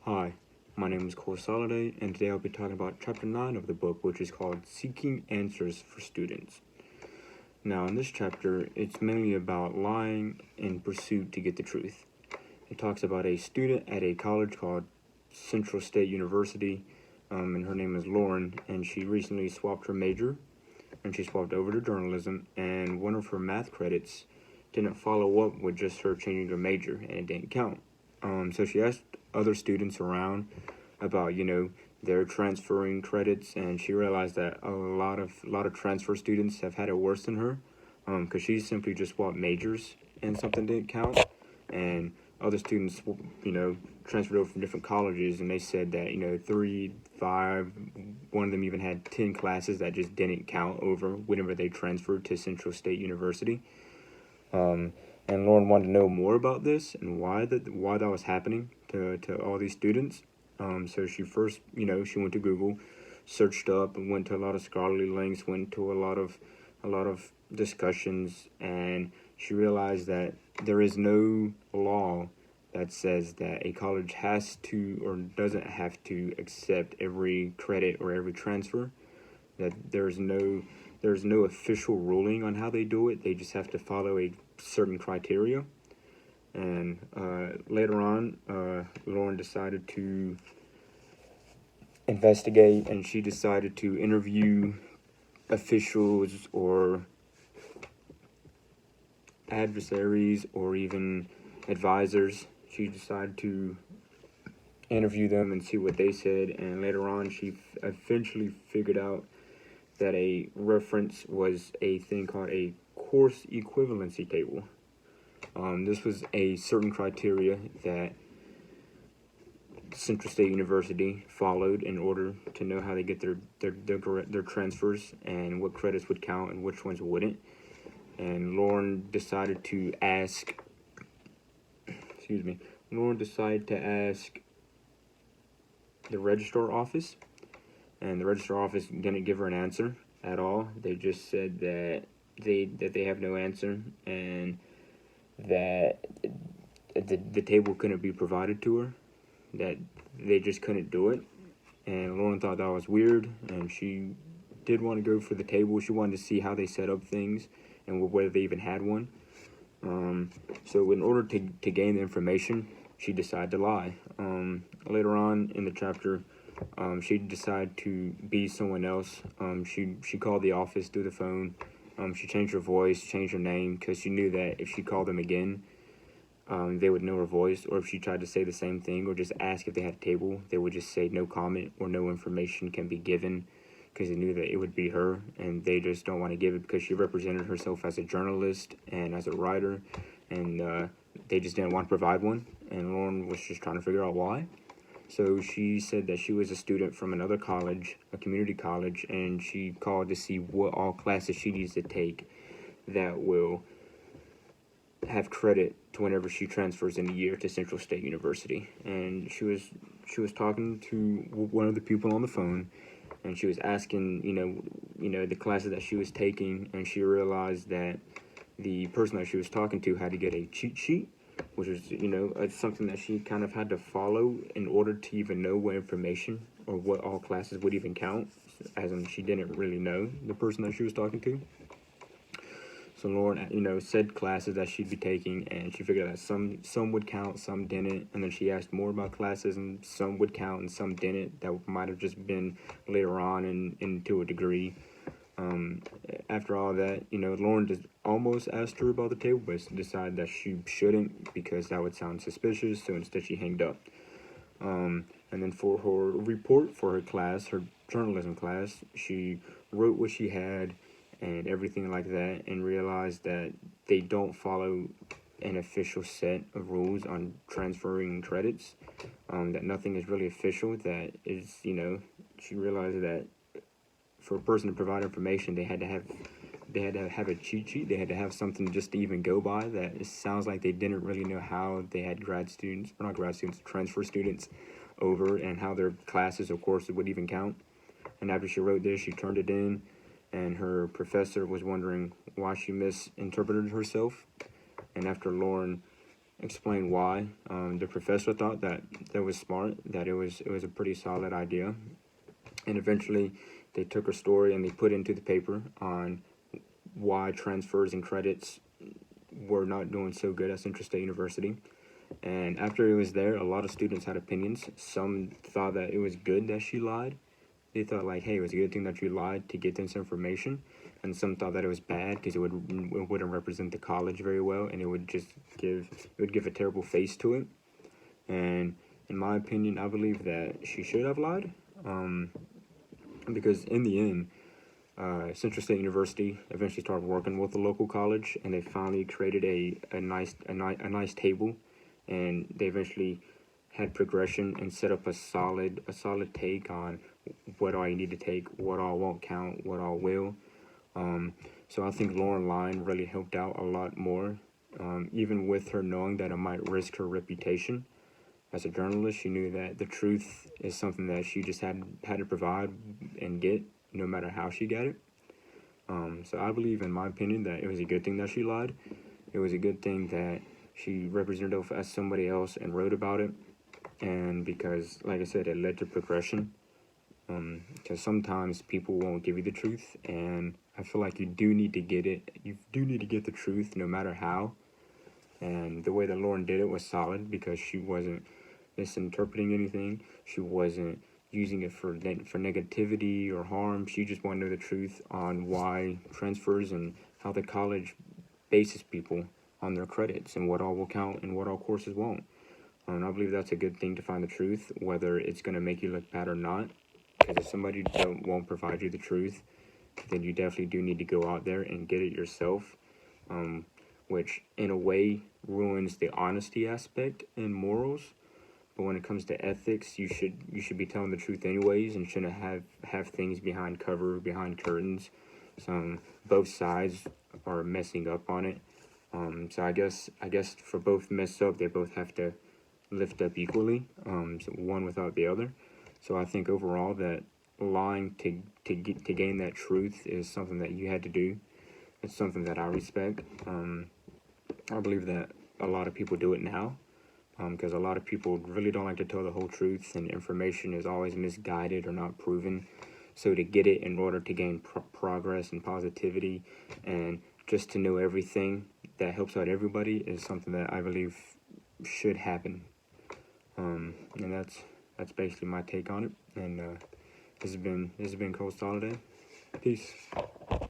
Hi, my name is Soliday, and today I'll be talking about Chapter 9 of the book, which is called Seeking Answers for Students. Now, in this chapter, it's mainly about lying in pursuit to get the truth. It talks about a student at a college called Central State University, and her name is Lauren, and she recently swapped her major, and she swapped over to journalism, and one of her math credits didn't follow up with just her changing her major, and it didn't count. So she asked other students around about their transferring credits, and she realized that a lot of transfer students have had it worse than her, because she simply just swapped majors and something didn't count, and other students transferred over from different colleges, and they said that 3, 5, one of them even had 10 classes that just didn't count over whenever they transferred to Central State University. And Lauren wanted to know more about this and why that was happening to all these students. So she first, she went to Google, searched up, and went to a lot of scholarly links, went to a lot of discussions, and she realized that there is no law that says that a college has to or doesn't have to accept every credit or every transfer. That there's no official ruling on how they do it. They just have to follow a certain criteria. And later on, Lauren decided to investigate, and she decided to interview officials or adversaries or even advisors. She decided to interview them and see what they said, and later on she eventually figured out that a reference was a thing called a course equivalency table. This was a certain criteria that Central State University followed in order to know how they get their transfers and what credits would count and which ones wouldn't. And Lauren decided to ask the registrar office, and the registrar office didn't give her an answer at all. They just said that they have no answer, and that the table couldn't be provided to her, that they just couldn't do it. And Lauren thought that was weird, and she did want to go for the table. She wanted to see how they set up things and whether they even had one. So in order to gain the information, she decided to lie. Later on in the chapter, she decided to be someone else. She called the office through the phone. She changed her voice, changed her name, because she knew that if she called them again, they would know her voice. Or if she tried to say the same thing or just ask if they had a table, they would just say no comment or no information can be given, because they knew that it would be her, and they just don't want to give it because she represented herself as a journalist and as a writer, and they just didn't want to provide one. And Lauren was just trying to figure out why. So she said that she was a student from another college, a community college, and she called to see what all classes she needs to take that will have credit to whenever she transfers in a year to Central State University. And she was talking to one of the people on the phone, and she was asking, the classes that she was taking, and she realized that the person that she was talking to had to get a cheat sheet, which was, something that she kind of had to follow in order to even know what information or what all classes would even count, as in she didn't really know the person that she was talking to. So Lauren, said classes that she'd be taking, and she figured that some would count, some didn't, and then she asked more about classes, and some would count and some didn't. That might have just been later on and to a degree. After all that, Lauren just almost asked her about the table, but decided that she shouldn't because that would sound suspicious, so instead she hanged up. And then for her report for her class, her journalism class, she wrote what she had and everything like that, and realized that they don't follow an official set of rules on transferring credits, that nothing is really official, that is, she realized that for a person to provide information, they had to have a cheat sheet. They had to have something just to even go by. That it sounds like they didn't really know how they had transfer students over, and how their classes or courses would even count. And after she wrote this, she turned it in, and her professor was wondering why she misinterpreted herself. And after Lauren explain why. The professor thought that was smart, that it was a pretty solid idea, and eventually they took her story and they put it into the paper on why transfers and credits were not doing so good at Central State University. And after it was there, a lot of students had opinions. Some thought that it was good that she lied. They thought like, hey, it was a good thing that you lied to get this information. And some thought that it was bad because it wouldn't represent the college very well, and it would give a terrible face to it. And in my opinion, I believe that she should have lied, because in the end, Central State University eventually started working with the local college, and they finally created a nice table, and they eventually had progression and set up a solid take on what all you need to take, what all won't count, what all will. So I think Lauren Line really helped out a lot more, even with her knowing that it might risk her reputation as a journalist. She knew that the truth is something that she just had to provide and get, no matter how she got it. So I believe, in my opinion, that it was a good thing that she lied. It was a good thing that she represented herself as somebody else and wrote about it. And because, like I said, it led to progression. Because sometimes people won't give you the truth, and I feel like you do need to get it. You do need to get the truth, no matter how. And the way that Lauren did it was solid, because she wasn't misinterpreting anything. She wasn't using it for negativity or harm. She just wanted to know the truth on why transfers and how the college bases people on their credits and what all will count and what all courses won't. And I believe that's a good thing, to find the truth, whether it's going to make you look bad or not. Because if somebody won't provide you the truth, then you definitely do need to go out there and get it yourself, which in a way ruins the honesty aspect and morals. But when it comes to ethics, you should be telling the truth anyways, and shouldn't have things behind curtains. Both sides are messing up on it. So I guess for both mess up, they both have to lift up equally. So one without the other. So I think overall that lying to gain that truth is something that you had to do. It's something that I respect. I believe that a lot of people do it now, because a lot of people really don't like to tell the whole truth, and information is always misguided or not proven. So to get it in order to gain progress and positivity, and just to know everything that helps out everybody, is something that I believe should happen. And that's basically my take on it. And this has been Soliday. Peace.